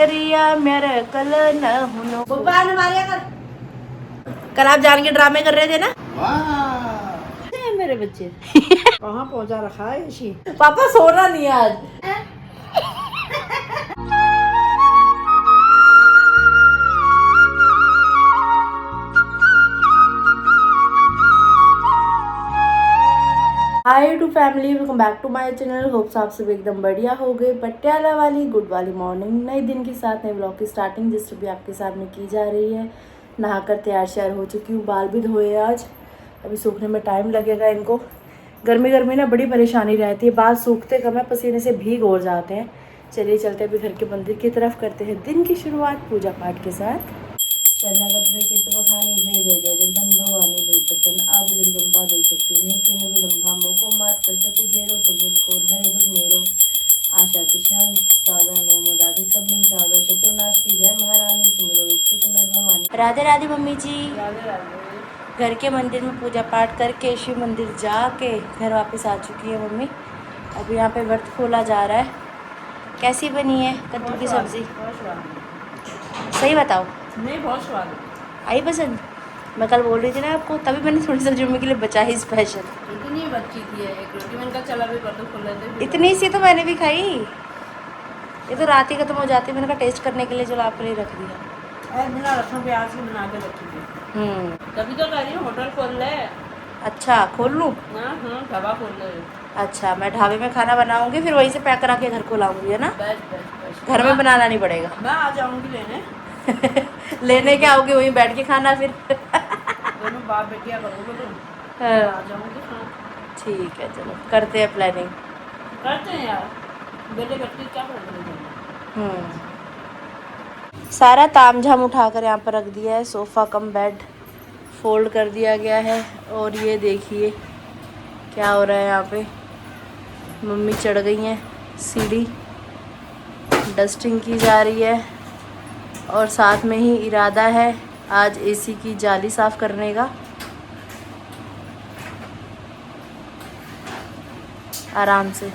करिया मेरे कल न हुनो। कल आप जान के ड्रामे कर रहे थे ना। मेरे बच्चे कहाँ पहुँचा रखा है इसी। पापा सोना नहीं आज। Hi to family, welcome back to my channel. Hopes आप सब एकदम बढ़िया हो गए। पटियाला वाली गुड वाली मॉर्निंग, नए दिन के साथ नए ब्लॉग की स्टार्टिंग जिस भी आपके सामने की जा रही है। नहाकर तैयार श्यार हो चुकी हूँ, बाल भी धोए आज। अभी सूखने में टाइम लगेगा इनको। गर्मी ना बड़ी परेशानी रहती है, बाल सूखते कम है, पसीने से भीग और जाते हैं। चलिए चलते अभी घर के मंदिर की तरफ, करते हैं दिन की शुरुआत पूजा पाठ के साथ। शरणागत वे कीर्तन खानी जय जय जय जगदम्ब भवानी भई प्रसन्न आदि जगदम्बा देवी शक्ति ने कीन विलंबा मोको मात कष्टति घेरो तुम इनको हरे दुख मेरो आशा तिशान सागर मोमोदादि सब मिन चावे शत्रुनाश की जय महारानी सुमिरो इच्छित में भवानी। राधे राधे मम्मी जी। घर के मंदिर में पूजा पाठ करके शिव मंदिर जाके घर वापस आ चुकी है मम्मी। अभी यहाँ पे व्रत खोला जा रहा है। कैसी बनी है कद्दू की सब्जी? सही बताओ। नहीं, बहुत स्वाद है। आई पसंद? मैं कल बोल रही थी ना आपको, तभी मैंने थोड़ी सब्जी मम्मी के लिए बचा ही स्पेशल। इतनी बच्ची थी एक रोटी, मैंने कहा चला भी कद्दू खोल लेते। इतनी सी तो मैंने भी खाई, ये तो रात ही खत्म हो जाती है। मैंने कहा टेस्ट करने के लिए चलो आपके लिए रख दिया। बिना लहसुन प्याज की बना के रखी थी। तभी तो कह रही हूँ होटल खोल ले। अच्छा खोल लूँ? ढाबा खोल ले। अच्छा, मैं ढाबे में खाना बनाऊंगी, फिर वहीं से पैक करा के घर को लाऊंगी, है ना? बस बस बस। घर में बनाना नहीं पड़ेगा। मैं आ जाऊंगी लेने। लेने क्या आओगे, वहीं बैठ के खाना फिर। दोनों बाप बेटिया करोगे तुम। हाँ। आ जाऊंगी। हाँ ठीक है, चलो करते हैं प्लानिंग। करते हैं यार, बेटे बेटी क्या कर रहे हैं। सारा तामझाम उठाकर यहाँ पर रख दिया है। सोफ़ा कम बेड फोल्ड कर दिया गया है। और ये देखिए क्या हो रहा है यहाँ पे। मम्मी चढ़ गई हैं सीढ़ी, डस्टिंग की जा रही है। और साथ में ही इरादा है आज एसी की जाली साफ़ करने का। आराम से,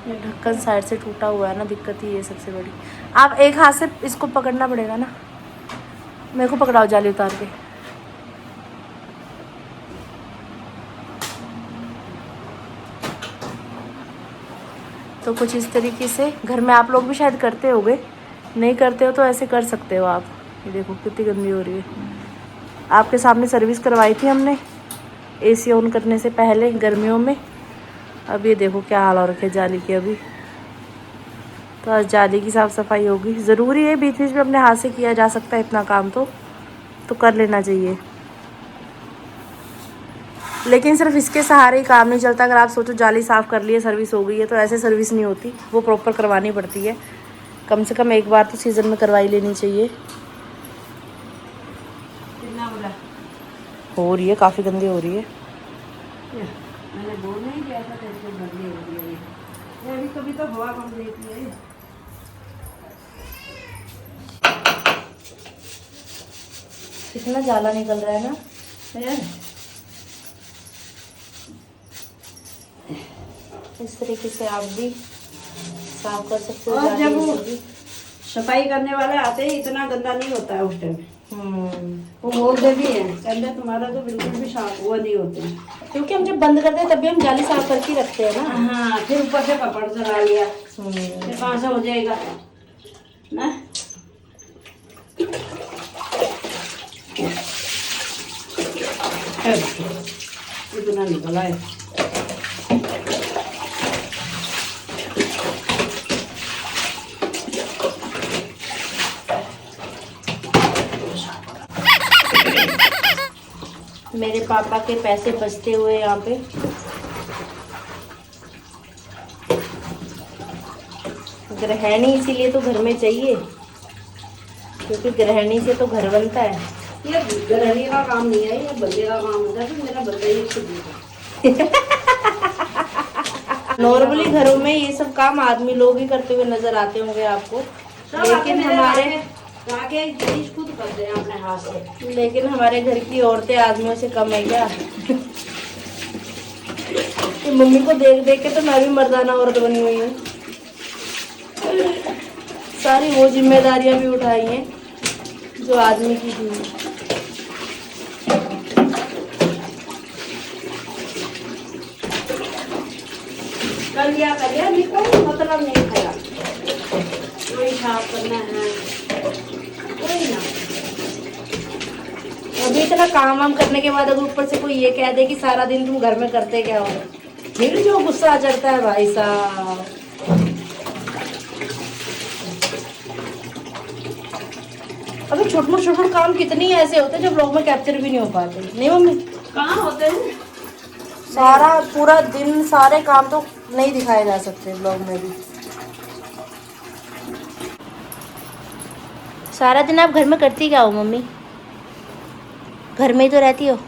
ढक्कन साइड से टूटा हुआ है ना, दिक्कत ही है सबसे बड़ी। आप एक हाथ से इसको पकड़ना पड़ेगा ना, मेरे को पकड़ाओ जाली उतार के। तो कुछ इस तरीके से घर में आप लोग भी शायद करते होगे, नहीं करते हो तो ऐसे कर सकते हो आप। ये देखो कितनी गंदी हो रही है। आपके सामने सर्विस करवाई थी हमने एसी ऑन करने से पहले गर्मियों में। अब ये देखो क्या हाल हो रखे जाली की अभी। तो आज जाली की साफ़ सफाई होगी, ज़रूरी है। बीच बीच में अपने हाथ से किया जा सकता है इतना काम, तो कर लेना चाहिए। लेकिन सिर्फ इसके सहारे ही काम नहीं चलता। अगर आप सोचो जाली साफ़ कर लिए सर्विस हो गई है, तो ऐसे सर्विस नहीं होती, वो प्रॉपर करवानी पड़ती है। कम से कम एक बार तो सीज़न में करवाई लेनी चाहिए। कितना बोला? हो रही है, काफ़ी गंदी हो रही है। मैंने बोल नहीं किया था कैसे बदली हो रही है। ये अभी कभी तो हवा कम देती है। कितना जाला निकल रहा है ना। इस तरीके से आप भी साफ कर सकते हो। और जब वो सफाई करने वाले आते ही इतना गंदा नहीं होता है उस टाइम। वो बोलते भी हैं कहते तुम्हारा तो बिल्कुल भी साफ हुआ नहीं होते हैं, क्योंकि हम जब बंद करते हैं तभी हम जाली साफ करके रखते हैं ना। हाँ, फिर ऊपर से कपड़ चला लिया, फिर कहाँ से हो जाएगा ना। इतना निकला है। मेरे पापा के पैसे बचते हुए यहाँ पे गृहिणी, इसीलिए तो घर में चाहिए, क्योंकि गृहिणी से तो घर बनता है। ये गृहिणी का काम नहीं है, ये बंदे का काम होता है। तो मेरा बंदा ही खुद नॉर्मली घरों में ये सब काम आदमी लोग ही करते हुए नजर आते होंगे आपको, खुद करते हैं अपने हाथ से। लेकिन हमारे घर की औरतें आदमियों से कम है क्या? मम्मी को देख देख के तो मैं भी मर्दाना औरत बनी हुई हूँ। सारी वो जिम्मेदारियां भी उठाई हैं जो आदमी की थी। कर लिया नहीं, कोई मतलब नहीं खड़ा, कोई साफ करना है, कोई ना। अभी इतना काम वाम करने के बाद अगर ऊपर से कोई ये कह दे कि सारा दिन तुम घर में करते क्या हो, फिर जो गुस्सा चढ़ता है भाई साहब। अभी छोटे काम कितनी ऐसे होते हैं जो ब्लॉग में कैप्चर भी नहीं हो पाते, नहीं मम्मी? कहाँ होते हैं? सारा पूरा दिन सारे काम तो नहीं दिखाए जा सकते ब्लॉग में भी। सारा दिन आप घर में करती क्या हो मम्मी? घर में ही तो रहती हो।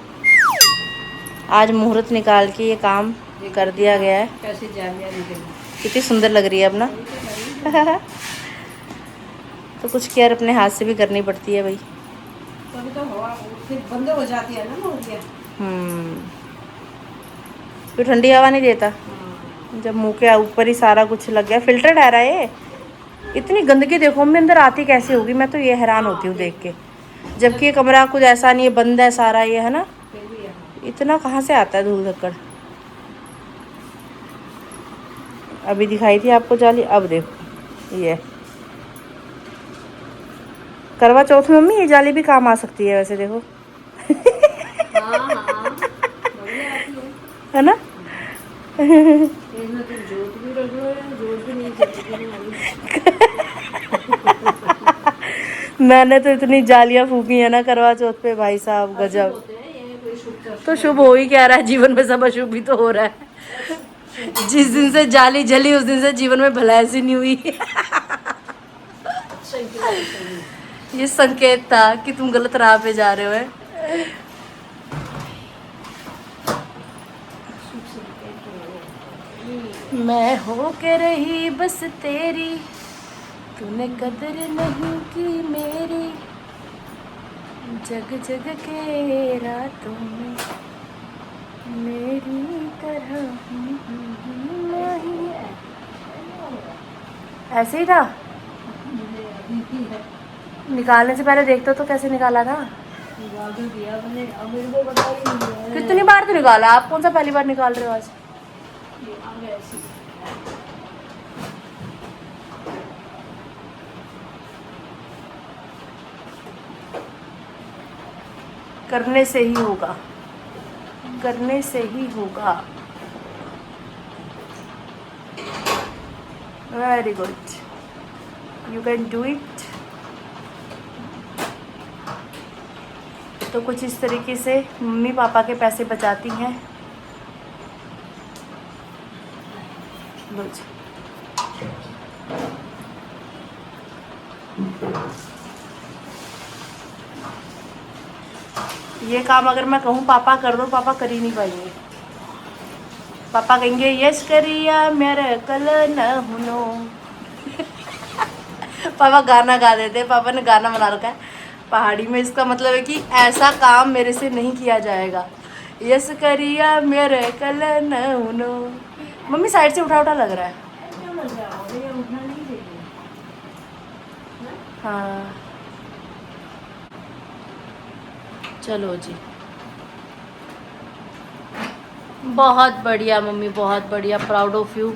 आज मुहूर्त निकाल के ये काम कर दिया गया है। कैसे जालियाँ निकली, कितनी सुंदर लग रही है अब ना। तो कुछ केयर अपने हाथ से भी करनी पड़ती है भाई। तभी तो हवा फिर बंद हो जाती है ना मुर्गियाँ। फिर ठंडी हवा नहीं देता। जब मुंह के ऊपर ही सारा कुछ लग गया। फिल्टर आ रहा है ये। इतनी गंदगी देखो मम्मी अंदर आती कैसे होगी, मैं तो ये हैरान होती हूँ देख के। जबकि ये कमरा कुछ ऐसा नहीं है, बंद है सारा ये, है ना। इतना कहाँ से आता है धूल धक्कड़। अभी दिखाई थी आपको जाली, अब देखो ये करवा चौथ में मम्मी ये जाली भी काम आ सकती है वैसे, देखो। हाँ, है ना। इसमें तुम जोत भी रख लो या जोत भी नहीं जलती। मैंने तो इतनी जालियां फूकी है ना करवा चौथ पे भाई साहब, गजब। तो शुभ हो ही क्या रहा है, जीवन में सब अशुभ ही तो हो रहा है। जिस दिन से जाली जली उस दिन से जीवन में भलाई सी नहीं हुई। ये संकेत था कि तुम गलत राह पे जा रहे हो। मैं हो के रही बस तेरी, तूने कदर नहीं की मेरी, जग जग के रातों में मेरी तरह नहीं। ऐसे ही था। निकालने से पहले देखते तो कैसे निकाला था। कितनी बार तो निकाला, आप कौन सा पहली बार निकाल रहे हो आज? करने से ही होगा, करने से ही होगा। Very good, you can do it. तो कुछ इस तरीके से मम्मी पापा के पैसे बचाती हैं। ये काम अगर मैं कहूँ पापा कर दो, पापा कर ही नहीं पाएंगे। पापा कहेंगे यश करिया मेरे कल न हुनो। पापा गाना गा देते हैं, पापा ने गाना बना रखा है पहाड़ी में। इसका मतलब है कि ऐसा काम मेरे से नहीं किया जाएगा। यश करिया मेरे कल न हुनो। मम्मी साइड से उठा उठा लग रहा है। हाँ चलो जी, बहुत बढ़िया मम्मी, बहुत बढ़िया, प्राउड ऑफ यू।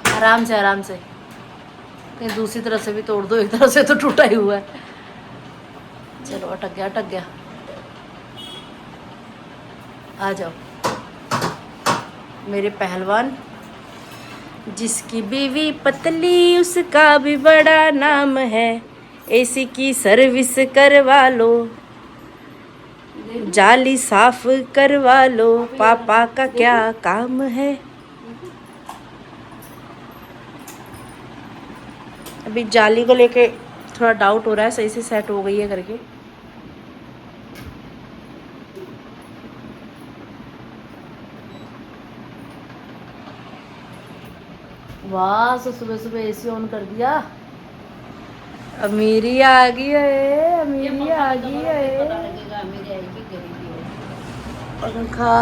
आराम से आराम से, कहीं दूसरी तरफ से भी तोड़ दो, एक तरफ से तो टूटा ही हुआ है। चलो अटक गया अटक गया। आ जाओ मेरे पहलवान। जिसकी बीवी पतली उसका भी बड़ा नाम है, एसी की सर्विस करवा लो, जाली साफ करवा लो, पापा का क्या काम है। अभी जाली को लेके थोड़ा डाउट हो रहा है, सही से सेट हो गई है करके। वाह, तो सुबह सुबह एसी ऑन कर दिया। अमीरी आ गई है, अमीरी आ गई है। पंखा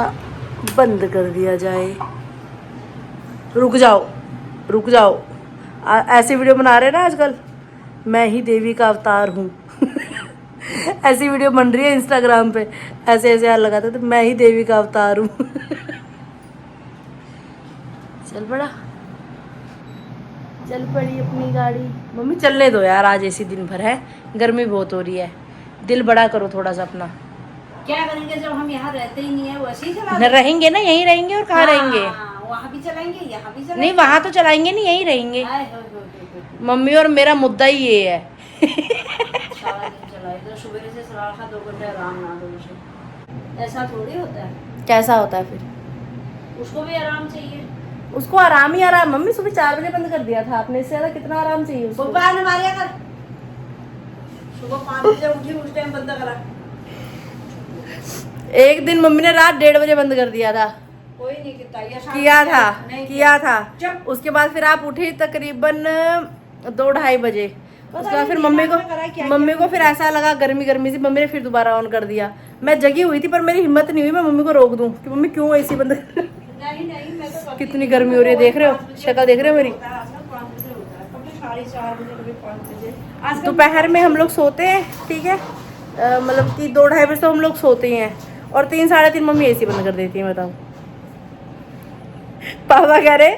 बंद कर दिया जाए। रुक जाओ रुक जाओ, ऐसी वीडियो बना रहे हैं ना आजकल, मैं ही देवी का अवतार हूँ। ऐसी वीडियो बन रही है इंस्टाग्राम पे, ऐसे ऐसे हाथ लगाते तो मैं ही देवी का अवतार हूँ। चल पड़ा, चल पड़ी अपनी गाड़ी। मम्मी चलने दो यार, आज ऐसी दिन भर है, गर्मी बहुत हो रही है, दिल बड़ा करो थोड़ा सा अपना। क्या करेंगे जब हम यहाँ रहते ही नहीं है, वैसे ही चला न रहेंगे ना, यहीं रहेंगे और कहाँ रहेंगे। वहाँ भी चलाएंगे, यहाँ भी चलाएंगे। नहीं वहाँ तो चलाएंगे नहीं, यहीं रहेंगे। मम्मी और मेरा मुद्दा ही ये है। सारा दिन चलाए, इधर सुबह से सलाह खा 2 घंटे आराम ना दो उसे, ऐसा थोड़ी होता है। कैसा होता है फिर? उसको भी आराम चाहिए। उसको आराम ही आराम। मम्मी सुबह 4 बजे बंद कर दिया था आपने, इससे ज्यादा कितना आराम चाहिए उसको? बुब्बा ने मारिया कर, सुबह 5 बजे उठी, उस टाइम बंद करा। एक दिन मम्मी ने रात 1:30 बजे बंद कर दिया था। कोई नहीं किया था। उसके बाद फिर आप उठी तकरीबन 2-2:30 बजे। उसके बाद फिर मम्मी को फिर ऐसा लगा गर्मी गर्मी सी, मम्मी ने फिर दोबारा ऑन कर दिया। मैं जगी हुई थी पर मेरी हिम्मत नहीं हुई मैं मम्मी को रोक दूं कि मम्मी क्यों एसी बंद कर। नहीं मैं तो कितनी गर्मी हो रही है, देख रहे हो शक्ल, देख रहे हो मेरी। 4:30 बजे, 5 बजे। दोपहर में हम लोग सोते हैं, ठीक है, मतलब कि 2-2:30 बजे तो हम लोग सोते ही हैं, और 3-3:30 मम्मी एसी बंद कर देती है। बताओ, पापा कह रहे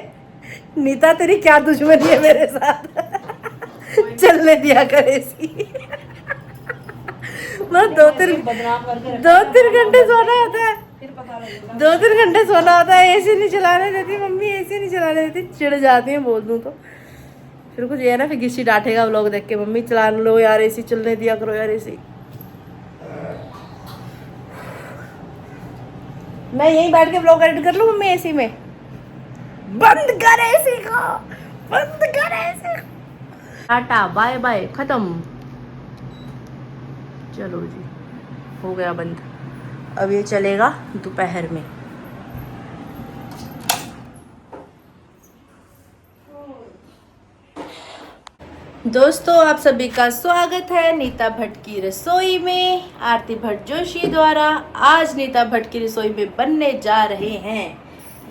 नीता तेरी क्या दुश्मनी है मेरे साथ, चलने दिया कर एसी। मतलब 2-3 घंटे सोना होता है, 2-3 घंटे सोना होता है, एसी नहीं चलाने देती मम्मी, एसी नहीं चलाने देती, चिढ़ जाती है बोल दूं तो। फिर कुछ ये है ना, फिर किसी डांटेगा व्लॉग देख के, मम्मी चला लो यार एसी, चलने दिया करो यार एसी। मैं यहीं बैठ के व्लॉग एडिट कर लूं मम्मी एसी में? बंद कर एसी को, बंद कर एसी। टाटा बाय बाय, खत्म। चलो जी, हो गया बंद। अब ये चलेगा दोपहर में। दोस्तों आप सभी का स्वागत है नीता भट्ट की रसोई में, आरती भट्ट जोशी द्वारा। आज नीता भट्ट की रसोई में बनने जा रहे हैं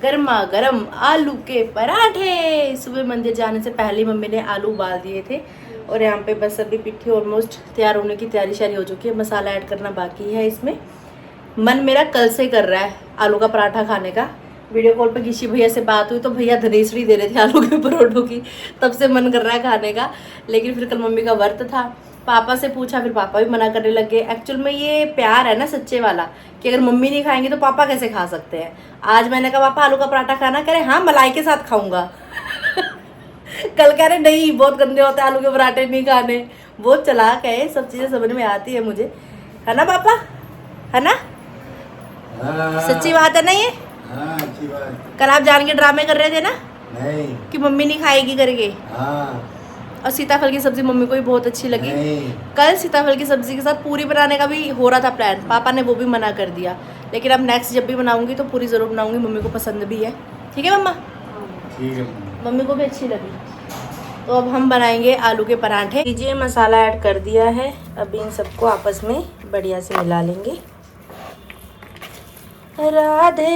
गर्मा गर्म आलू के पराठे। सुबह मंदिर जाने से पहले मम्मी ने आलू उबाल दिए थे, और यहाँ पे बस अभी पिट्ठी ऑलमोस्ट तैयार होने की तैयारी शारी हो चुकी है, मसाला ऐड करना बाकी है इसमें। मन मेरा कल से कर रहा है आलू का पराठा खाने का। वीडियो कॉल पे किसी भैया से बात हुई तो भैया धनेसड़ी दे रहे थे आलू के परोठों की, तब से मन कर रहा है खाने का। लेकिन फिर कल मम्मी का व्रत था, पापा से पूछा, फिर पापा भी मना करने लग गए। एक्चुअल में ये प्यार है ना सच्चे वाला, कि अगर मम्मी नहीं खाएंगे तो पापा कैसे खा सकते हैं। आज मैंने कहा पापा आलू का पराठा खाना, कह रहे हाँ मलाई के साथ खाऊंगा। कल कह रहे नहीं बहुत गंदे होते आलू के पराठे, नहीं खाने। बहुत चालाक है, सब चीजें समझ में आती है मुझे, है ना पापा, है ना? सच्ची बात है ना ये? हाँ, अच्छी बात। कल आप जान के ड्रामे कर रहे थे ना, नहीं कि मम्मी नहीं खाएगी करके। हाँ, और सीताफल की सब्जी मम्मी को भी बहुत अच्छी लगी। नहीं। कल सीताफल की सब्जी के साथ पूरी बनाने का भी हो रहा था प्लान, पापा ने वो भी मना कर दिया। लेकिन अब नेक्स्ट जब भी बनाऊंगी तो पूरी ज़रूर बनाऊंगी, मम्मी को पसंद भी है। ठीक है मम्मा? ठीक है। मम्मी को भी अच्छी लगी। तो अब हम बनाएंगे आलू के पराठे। लीजिए मसाला ऐड कर दिया है, अब इन सबको आपस में बढ़िया से मिला लेंगे। राधे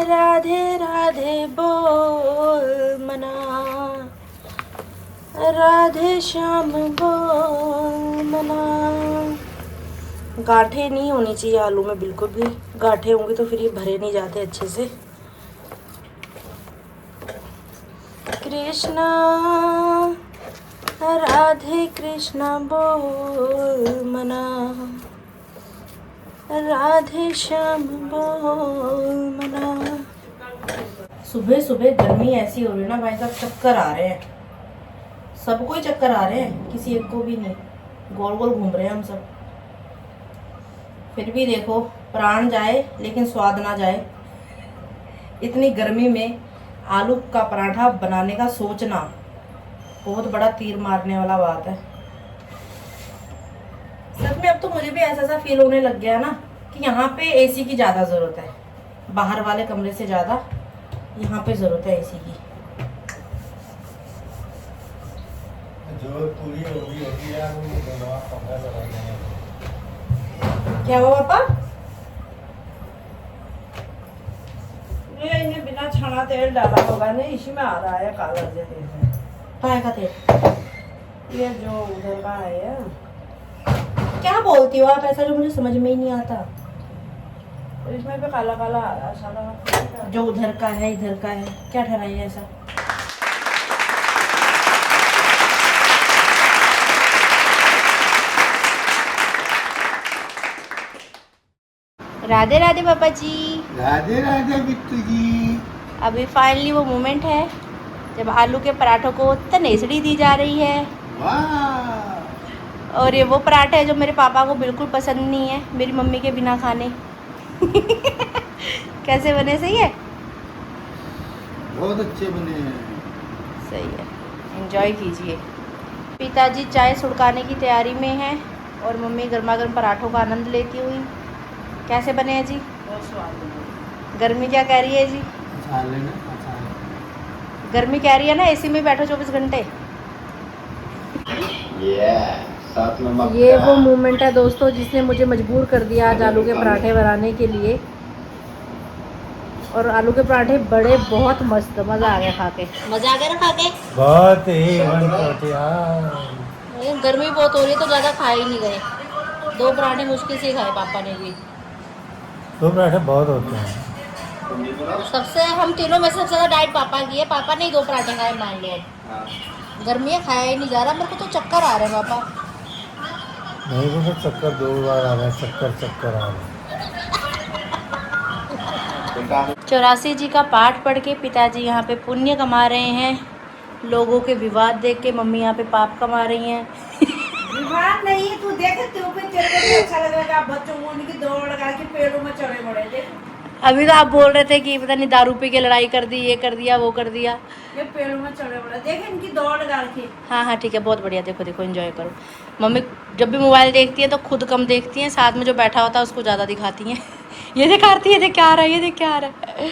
राधे राधे बोल मना, राधे श्याम बोल मना। गांठें नहीं होनी चाहिए आलू में बिल्कुल भी, गांठें होंगी तो फिर ये भरे नहीं जाते अच्छे से। कृष्णा राधे कृष्णा बोल मना, राधे श्याम बोल मना। सुबह सुबह गर्मी ऐसी हो रही है ना भाई साहब, चक्कर आ रहे हैं, सबको ही चक्कर आ रहे हैं, किसी एक को भी नहीं। गोल गोल घूम रहे हैं हम सब। फिर भी देखो प्राण जाए लेकिन स्वाद ना जाए। इतनी गर्मी में आलू का पराठा बनाने का सोचना बहुत बड़ा तीर मारने वाला बात है। सच में अब तो मुझे भी ऐसा फील होने लग गया ना कि यहाँ पे एसी की ज़्यादा ज़रूरत है, बाहर वाले कमरे से ज़्यादा यहाँ पे ज़रूरत है एसी की। जो पूरी होगी यार वो बनवा कमरा लगा देंगे। क्या हुआ पापा? ये इन्हें बिना छना तेल डाला होगा नहीं, इसी में आ रहा है काला तेल। काय का तेल? ये जो उधर का है। क्या बोलती हो आप ऐसा जो मुझे समझ में ही नहीं आता। इसमें भी काला काला आ रहा है सारा। जो उधर का है इधर का है, क्या ठहराई है ऐसा? राधे राधे पापा जी। राधे राधे बिट्टू जी। अभी फाइनली वो मोमेंट है जब आलू के पराठों को तनेसड़ी दी जा रही है। वाह। और ये वो पराठे है जो मेरे पापा को बिल्कुल पसंद नहीं है मेरी मम्मी के बिना खाने। कैसे बने? सही है, बहुत अच्छे बने हैं। सही है, एंजॉय कीजिए। पिताजी चाय सुड़काने की तैयारी में हैं और मम्मी गर्मा गर्म पराठों का आनंद लेती हुई। कैसे बने हैं जी? बहुत स्वाद है। गर्मी क्या कह रही है जी? अच्छा लेना, अच्छा है। गर्मी कह रही है ना, एसी में बैठो 24 घंटे। साथ में मक्का। ये वो मोमेंट है दोस्तों जिसने मुझे मजबूर कर दिया आज आलू के पराठे बनाने के लिए। और आलू के पराठे बड़े बहुत मस्त, मज़ा आ गया खा के। मज़ा आ गया ना खा के? बहुत ही बढ़िया। गर्मी बहुत हो रही है तो ज़्यादा खा ही नहीं गए। 2 पराठे मुश्किल से खाए पापा ने भी। 2 पराठे बहुत होते हैं। सबसे हम तीनों में से सबसे ज़्यादा डाइट पापा की है। पापा ने ही 2 पराठे खाए मान लो। गर्मी है, खाया ही नहीं जा रहा। मेरे को तो चक्कर आ रहे हैं पापा। नहीं तो चक्कर 2 बार आ रहा है, चक्कर आ रहा है। 84 जी का पाठ पढ़ के पिताजी यहाँ पे पुण्य कमा रहे हैं। लोगों के विवाद देख के मम्मी यहाँ पे पाप कमा रही हैं। विवाद नहीं, तू देख तेरे को भी अच्छा लगेगा। बच्चों को उनकी दौड़ लगा के पेड़ों में चढ़े बड़े देख। अभी तो आप बोल रहे थे कि पता नहीं दारू पी के लड़ाई कर दी, ये कर दिया वो कर दिया। ये पेड़ों में चढ़े बड़े देख, इनकी दौड़ डाल के। हाँ हाँ ठीक है, बहुत बढ़िया। देखो देखो एंजॉय करो। मम्मी जब भी मोबाइल देखती है तो खुद कम देखती हैं, साथ में जो बैठा होता है उसको ज़्यादा दिखाती हैं। ये दिखाती है, ये देख क्या आ रहा है, ये देख क्या आ रहा है।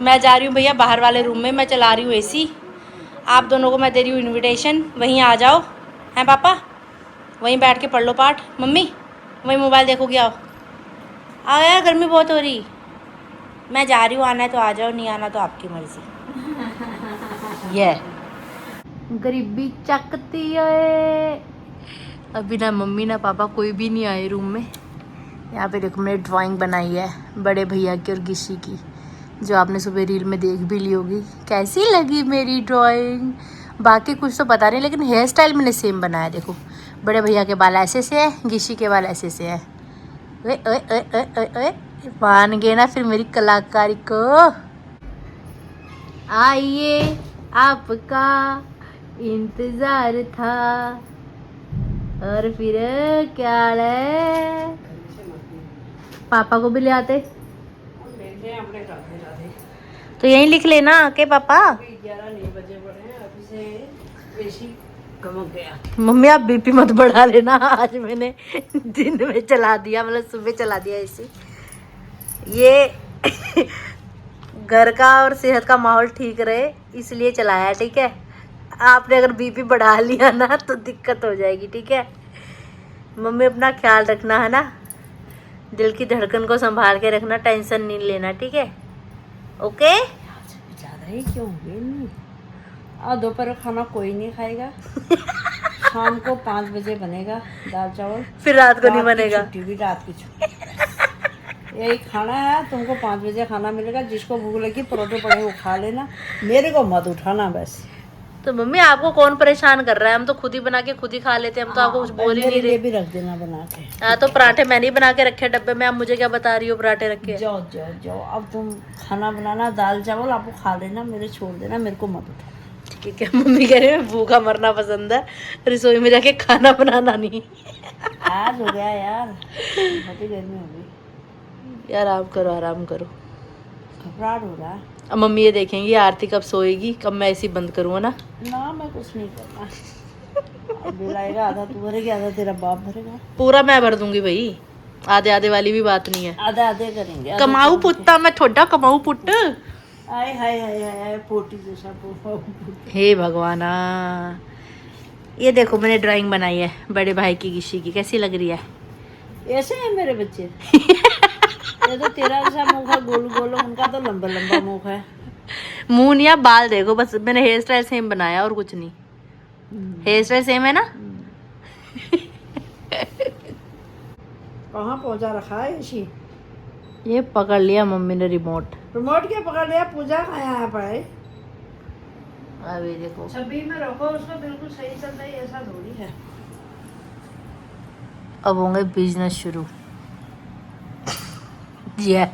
मैं जा रही हूँ भैया बाहर वाले रूम में, मैं चला रही हूँ एसी। आप दोनों को मैं दे रही हूँ इन्विटेशन, वहीं आ जाओ। हैं पापा? वहीं बैठ के पढ़ लो पाठ। मम्मी वहीं मोबाइल देखोगी, आओ आओ यार, गर्मी बहुत हो रही। मैं जा रही हूँ, आना है तो आ जाओ, नहीं आना तो आपकी मर्जी। ये गरीबी चकती है। अभी ना मम्मी ना पापा कोई भी नहीं आए रूम में। यहाँ पे देखो मैंने ड्राइंग बनाई है बड़े भैया की और गिशी की, जो आपने सुबह रील में देख भी ली होगी। कैसी लगी मेरी ड्राइंग? बाकी कुछ तो पता नहीं, लेकिन हेयर स्टाइल मैंने सेम बनाया। देखो बड़े भैया के बाल ऐसे से है, गिशी के बाल ऐसे से है। ओए ओए ओए ओए ओए ओए, मान गए ना फिर मेरी कलाकारी को। आइए आपका इंतजार था। और फिर क्या है, पापा को भी ले आते तो यहीं लिख लेना के पापा। 11 नहीं बजे पड़े, अभी से एसी गमक गया। मम्मी आप बीपी मत बढ़ा लेना, आज मैंने दिन में चला दिया, मतलब सुबह चला दिया एसी। ये घर का और सेहत का माहौल ठीक रहे इसलिए चलाया, ठीक है। आपने अगर बीपी बढ़ा लिया ना तो दिक्कत हो जाएगी, ठीक है। मम्मी अपना ख्याल रखना है ना, दिल की धड़कन को संभाल के रखना, टेंशन नहीं लेना, ठीक है। ओके। ज़्यादा ही क्यों हुए? और दोपहर खाना कोई नहीं खाएगा। शाम को 5 बजे बनेगा दाल चावल, फिर रात को नहीं बनेगा। छुट्टी भी रात की छुट्टी। यही खाना है तुमको, 5 बजे खाना मिलेगा। जिसको भूख लगी परोठे पड़े वो खा लेना, मेरे को मत उठाना बस। तो मम्मी आपको कौन परेशान कर रहा है? हम तो खुद ही बना के खुद ही खा लेते हैं, हम तो आपको कुछ बोल ही नहीं रहे। भी रख देना बना के। हाँ तो पराठे मैंने ही बना के रखे डब्बे में, आप मुझे क्या बता रही हो पराठे रखे? जाओ जाओ जाओ, अब तुम खाना बनाना, दाल चावल आपको खा लेना, मेरे छोड़ देना, मेरे को मत उठा। ठीक है। मम्मी कह रही है भूखा मरना पसंद है, रसोई में जाके खाना बनाना नहीं। आज हो गया यार, बहुत ही गर्मी हो गई यार आराम करो, आराम करो। घबराहट हो रहा है। अब मम्मी ये देखेंगी आरती कब सोएगी, कब मैं ऐसी बंद करूँ ना। ना मैं कुछ नहीं करना। अब बिल आएगा, आधा तू भरेगी आधा तेरा बाप भरेगा। पूरा मैं भर दूंगी भाई, आधे आधे वाली भी बात नहीं है। आधा आधे करेंगे। कमाऊ पुट्टा मैं थोड़ा कमाऊ पुट्ट। आए हाय हाय हाय, पोटी जैसा पोटी। हे भगवाना। ये देखो मैंने ड्राइंग बनाई है बड़े भाई की गिशी की, कैसी लग रही है? ऐसे है मेरे बच्चे। ये तो तेरा जैसा मुख है, गोल गोल, उनका तो लंबा लंबा मुख है। मुंह नहीं, आप बाल देखो बस, मैंने हेयर स्टाइल सेम बनाया और कुछ नहीं। हेयर स्टाइल सेम है ना? कहाँ पहुँचा रखा है इसी? ये पकड़ लिया मम्मी ने रिमोट। रिमोट के पकड़ लिया, पूजा खाया पड़े। अभी देखो 26 में रखो उसको, बिल्कुल सही चल रही है, ऐसा थोड़ी है। अब होंगे बिजनेस शुरू। ये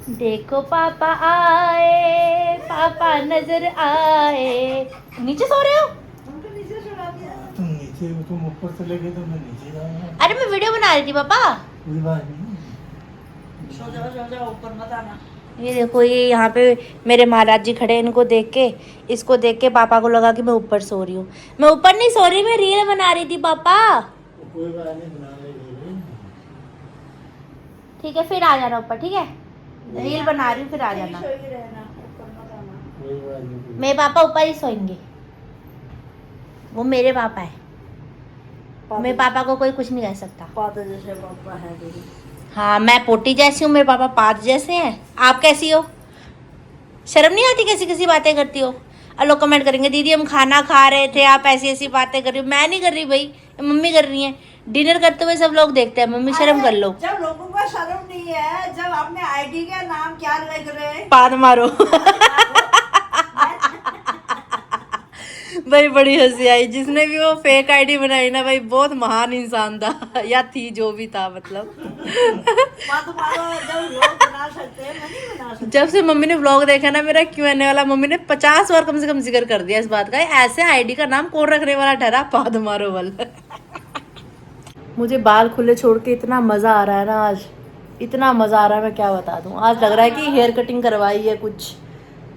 देखो पापा आए, पापा नजर आए। नीचे सो रहे हो? नीचे सुला दिया। तुम नीचे, तुम ऊपर चले गए तो मैं नीचे जाऊंगा। अरे मैं वीडियो बना रही थी पापा। कोई बात नहीं। सो जाओ, ऊपर मत आना। ये देखो, ये यहाँ पे मेरे महाराज जी खड़े हैं, इनको देख के, इसको देख के पापा को लगा कि मैं ऊपर सो रही हूँ। मैं ऊपर नहीं सो रही, मैं रील बना रही थी पापा। कोई बात नहीं, बना लेंगे। ठीक है, फिर आ जाना ऊपर, ठीक है? रील बना रही हूँ, फिर आ जाना। सो ही रहना, ऊपर मत आना। कोई बात नहीं। मेरे पापा ऊपर ही सोएंगे, वो मेरे पापा है। मेरे पापा को कोई कुछ नहीं कह सकता। पापा जैसे पापा है तेरी। हाँ, मैं पोटी जैसी हूँ, मेरे पापा पाद जैसे हैं। आप कैसी हो? शर्म नहीं आती कैसी कैसी बातें करती हो? और लोग कमेंट करेंगे दीदी हम खाना खा रहे थे, आप ऐसी ऐसी बातें कर रही हो। मैं नहीं कर रही भाई, मम्मी कर रही हैं। डिनर करते हुए सब लोग देखते हैं, मम्मी शर्म कर लो। जब लोगों को शर्म नहीं है, जब अपने आईडी का नाम क्या लग रहे पाद मारो। भाई बड़ी हंसी आई, जिसने भी वो फेक आईडी बनाई ना भाई, बहुत महान इंसान था या थी, जो भी था मतलब। जब लोग बना सकते हैं, मैं नहीं बना सकती। जब से मम्मी ने व्लॉग देखा ना मेरा Q&A वाला, मम्मी ने 50 बार कम से कम जिक्र कर दिया इस बात का, ऐसे आईडी का नाम कौन रखने वाला ठहरा, पाद मारो वाल। मुझे बाल खुले छोड़ के इतना मजा आ रहा है ना आज, इतना मजा आ रहा है, मैं क्या बता दूं। आज लग रहा है कि हेयर कटिंग करवाई है कुछ,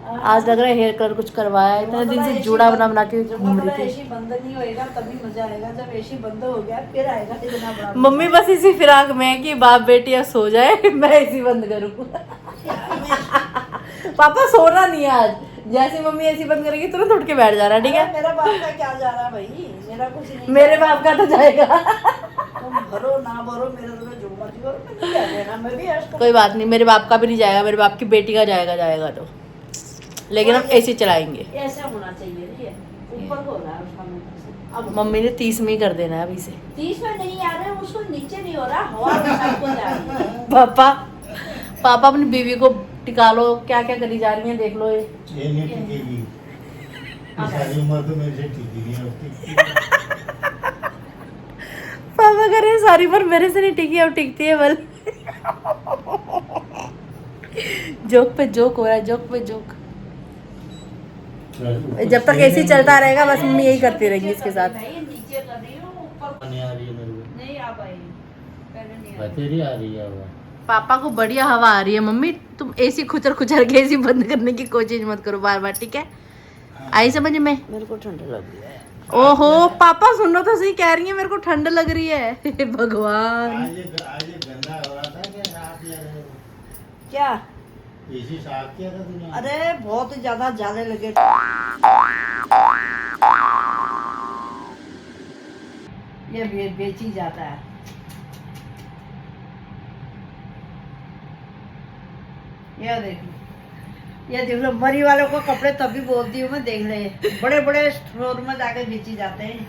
आज लग रहा है हेयर कलर कुछ करवाया है। इतने दिन से जूड़ा बना के घूम रही थी। एसी बंद नहीं होएगा तभी मजा आएगा, जब एसी बंद हो गया फिर आएगा इतना बड़ा। मम्मी बस इसी फिराक में है कि बाप बेटी अब सो जाए, मैं एसी बंद करूँ। पापा सोना नहीं है आज, जैसे मम्मी एसी बंद करेगी तुरंत उठ के बैठ जाना, ठीक है? मेरा बाप का क्या जा रहा है भाई, मेरा कुछ नहीं। मेरे बाप का तो जाएगा। तुम भरो ना भरो, मेरा तो जो मर्जी करो, मैं क्या लेना, मैं भी ऐश कोई बात नहीं, मेरे बाप का भी नहीं जाएगा, मेरे बाप की बेटी का जाएगा तो, लेकिन हम एसी चलाएंगे। ऐसा होना चाहिए। ये ऊपर को हो रहा है उसका मतलब। अब मम्मी ने 30 में ही कर देना है अभी से। 30 में नहीं आ रहे, उसको नीचे नहीं हो रहा, हवा में सबको जा रही है। पापा अपनी बीवी को टिका लो, क्या क्या करी जा रही है देख लो। ये नहीं टिकेगी, सारी उम्र तो मेरे से टिकी नहीं होती। पापा कह रहे हैं सारी बार मेरे से नहीं टिकी, अब टिकती है बल। जोक पे जोक हो रहा है, जोक पे जोक। जब तक एसी चलता रहेगा बस मम्मी यही करती रहेंगी इसके साथ। नीचे कर रही हूँ, ऊपर नहीं आ रही है मेरे को, नहीं आ पाई, पहले नहीं आ तेरी आ रही है हवा। पापा को बढ़िया हवा आ रही है। मम्मी तुम एसी खुचर खुचर के एसी बंद करने की कोशिश मत करो बार बार, ठीक है? आई समझ में? मेरे को ठंड लग गई है। ओहो पापा सुनो तो सही, कह रही है मेरे को ठंड लग रही है। भगवान, आज ये गंदा हो रहा था क्या, साफ किया था? क्या? एसी साफ किया था तूने? अरे बहुत ही ज्यादा जाले लगे। ये बेची जाता है। ये देख लो, मरी वालों को कपड़े तभी बोलती हूँ मैं, देख ले बड़े बड़े स्टोर में जाके बेची जाते हैं।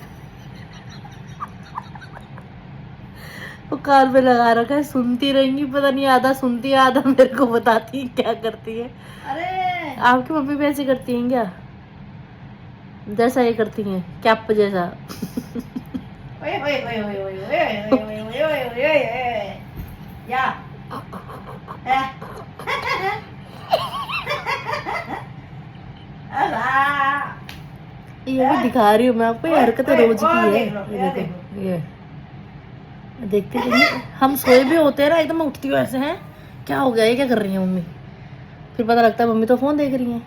वो कान पे लगा रखा है, सुनती रहेंगी, पता नहीं आधा सुनती है आधा मेरे को बताती है क्या करती है। अरे आपकी मम्मी भी ऐसे करती हैं क्या? जैसा ये करती हैं कैप जैसा। ओए ओए ओए ओए ओए ओए ओए ओए ओए ओए ओए या ये भी दिखा रही हूँ मैं आपको, ये हरकतें रोज की है। ये देखो, ये देखते रहिए। हम सोए भी होते हैं ना, एकदम उठती हूँ ऐसे, हैं क्या हो गया, ये क्या कर रही है मम्मी? फिर पता लगता है मम्मी तो फोन देख रही है।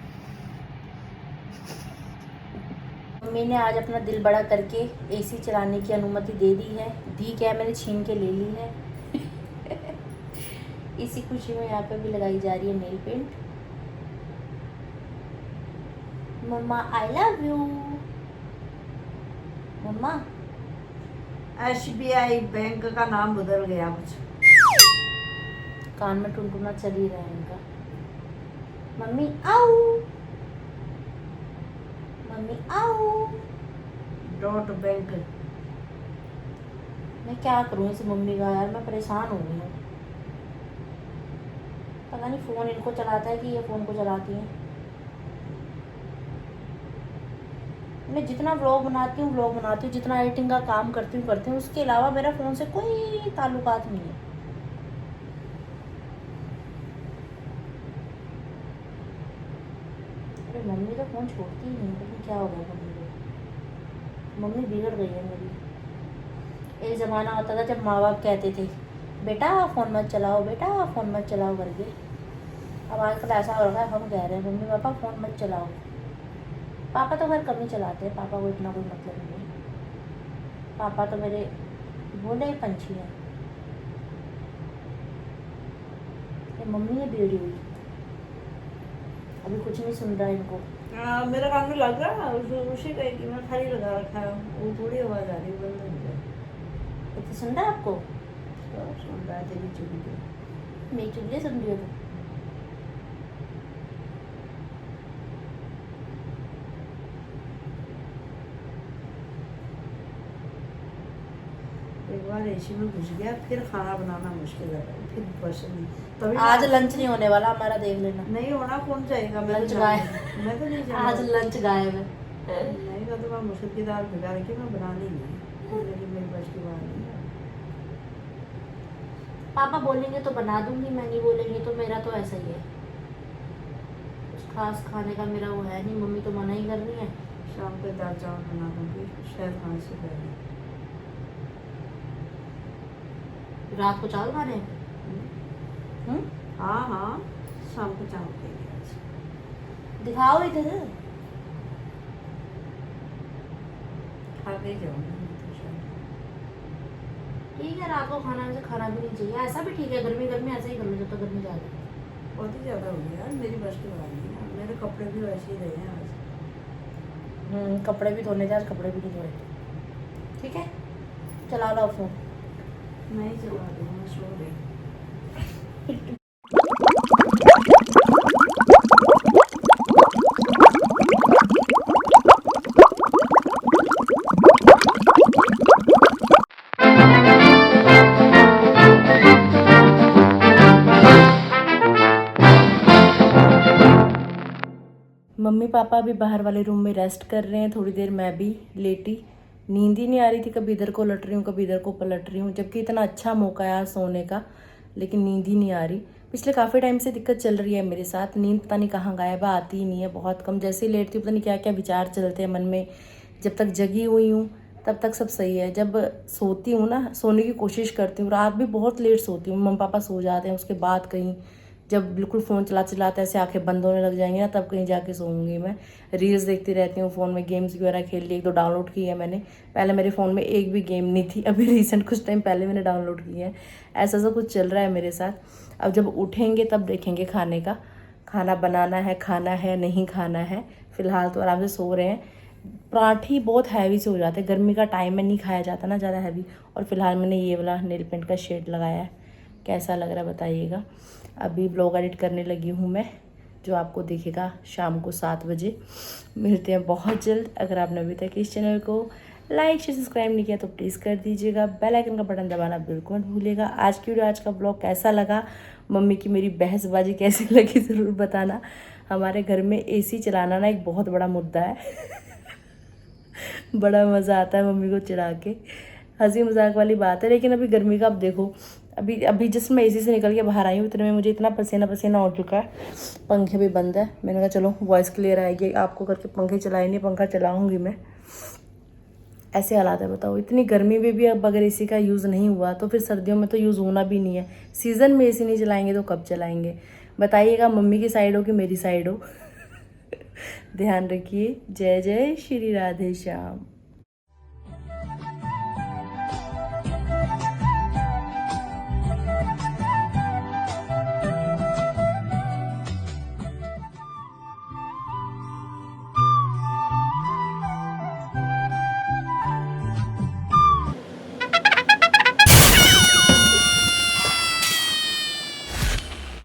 मम्मी ने आज अपना दिल बड़ा करके एसी चलाने की अनुमति दे दी है। दी क्या, मैंने छीन के ले ली है। इसी खुशी में यहाँ पे भी लगाई जा रही है नेल पेंट। मम्मा आई लव यू। मम्मा SBI बैंक का नाम बदल गया कुछ। कान में टुनटुना चल ही रहा है इनका। मम्मी आओ, मम्मी आओ। Dot bank. मैं क्या करूँ इस मम्मी का यार, मैं परेशान हो गई हूँ। पता नहीं फ़ोन इनको चलाता है कि ये फ़ोन को चलाती है। मैं जितना व्लॉग बनाती हूँ, जितना एडिटिंग का काम करती हूँ, उसके अलावा मेरा फ़ोन से कोई ताल्लुकात नहीं है। अरे मम्मी तो फ़ोन छोड़ती ही नहीं, लेकिन क्या हो गया मम्मी को। मम्मी बिगड़ गई है मेरी। एक ज़माना होता था जब माँ बाप कहते थे बेटा फ़ोन मत चलाओ, बेटा फ़ोन मत चलाओ करके। अब आजकल ऐसा हो रहा है, हम कह रहे हैं मम्मी पापा फ़ोन मत चलाओ। पापा तो घर कम ही चलाते हैं, पापा को इतना कोई मतलब नहीं है। पापा तो मेरे भोले पंछी हैं। ये मम्मी है बिगड़ी हुई, अभी कुछ नहीं सुन रहा है इनको। मेरा काम नहीं लग रहा, उसी का कि मैं खाली लगा रखा है, वो थोड़ी आवाज़ आ रही, बंद हो गया। तो सुन रहा है आपको? सुन रहा है तेरी चुगली। मेरी चुगली सुन रही हो तुम? एक बार एसी में घुस गया, फिर खाना बनाना मुश्किल है, फिर बस नहीं। तभी आज लंच नहीं होने वाला हमारा, देख लेना। नहीं होना, कौन जाएगा? लंच गायब। मैं तो नहीं आज जाऊंगा। लंच गायब है। नहीं तो मैं मुश्किल की दाल भिगा रखी, मैं बना नहीं लेकिन मेरी बस की बात नहीं है। पापा बोलेंगे तो बना दूंगी, मैं नहीं बोलेंगे तो मेरा तो ऐसा ही है। कुछ खास खाने का मेरा वो है नहीं, मम्मी तो मना ही कर रही है। शाम को दाल चावल बना दूंगी, शायद खाने से पहले। रात को चावल खाने हैं? हाँ हाँ, शाम को चावल खाएंगे आज। दिखाओ इधर। खा के जाऊंगी तो शायद। ठीक है, रात को खाना से खाना भी नहीं चाहिए, ऐसा भी ठीक है। गर्मी गर्मी ऐसे ही कर लो जब तक गर्मी ज़्यादा है। बहुत ही ज़्यादा हो गया यार, मेरी बस की बात नहीं है। मेरे कपड़े भी वैसे ही रहे हैं आज। कपड़े भी धोने थे आज, कपड़े भी नहीं धोए। ठीक है, चला लो फोन। नहीं चला रही हूँ, मैं सो रही। मम्मी पापा अभी बाहर वाले रूम में रेस्ट कर रहे हैं, थोड़ी देर मैं भी लेटी। नींद ही नहीं आ रही थी, कभी इधर को लट रही हूँ, कभी इधर को पलट रही हूँ, जबकि इतना अच्छा मौका है सोने का, लेकिन नींद ही नहीं आ रही। पिछले काफ़ी टाइम से दिक्कत चल रही है मेरे साथ, नींद पता नहीं कहाँ गायब है, आती ही नहीं है, बहुत कम। जैसे ही लेटती हूँ पता नहीं क्या क्या विचार चलते हैं मन में। जब तक जगी हुई हूँ तब तक सब सही है, जब सोती हूँ ना, सोने की कोशिश करती हूँ, रात भी बहुत लेट सोती हूँ, मम्मी पापा सो जाते हैं, उसके बाद कहीं जब बिल्कुल फ़ोन चलाते ऐसे आंखें बंद होने लग जाएंगी ना, तब कहीं जाके सोऊंगी मैं। रील्स देखती रहती हूँ फ़ोन में, गेम्स वगैरह खेल ली, 1-2 डाउनलोड की है मैंने। पहले मेरे फ़ोन में एक भी गेम नहीं थी, अभी रिसेंट कुछ टाइम पहले मैंने डाउनलोड की है। ऐसा सब कुछ चल रहा है मेरे साथ। अब जब उठेंगे तब देखेंगे खाने का, खाना बनाना है, खाना है नहीं खाना है। फ़िलहाल तो आराम से सो रहे हैं। पराठे बहुत हैवी से हो जाते हैं, गर्मी का टाइम में नहीं खाया जाता ना ज़्यादा हैवी। और फिलहाल मैंने ये वाला नेल पेंट का शेड लगाया है, कैसा लग रहा है बताइएगा। अभी ब्लॉग एडिट करने लगी हूँ मैं, जो आपको दिखेगा शाम को 7 बजे। मिलते हैं बहुत जल्द। अगर आपने अभी तक इस चैनल को लाइक शेयर सब्सक्राइब नहीं किया तो प्लीज़ कर दीजिएगा, बेल आइकन का बटन दबाना बिल्कुल मत भूलिएगा। आज की वीडियो, आज का ब्लॉग कैसा लगा, मम्मी की मेरी बहसबाजी कैसी लगी ज़रूर बताना। हमारे घर में एसी चलाना ना एक बहुत बड़ा मुद्दा है बड़ा मज़ा आता है मम्मी को चिढ़ा के, हंसी मजाक वाली बात है। लेकिन अभी गर्मी का, अब देखो, अभी जिस मैं एसी से निकल के बाहर आई हूँ इतने में मुझे इतना पसीना पसीना हो चुका है। पंखे भी बंद है, मैंने कहा चलो वॉइस क्लियर आएगी आपको करके पंखे चलाए नहीं, पंखा चलाऊंगी मैं। ऐसे हालात है, बताओ। इतनी गर्मी में भी अब अगर एसी का यूज़ नहीं हुआ तो फिर सर्दियों में तो यूज़ होना भी नहीं है। सीज़न में एसी नहीं चलाएंगे तो कब चलाएंगे बताइएगा। मम्मी की साइड हो कि मेरी साइड हो ध्यान रखिए। जय जय श्री राधे श्याम।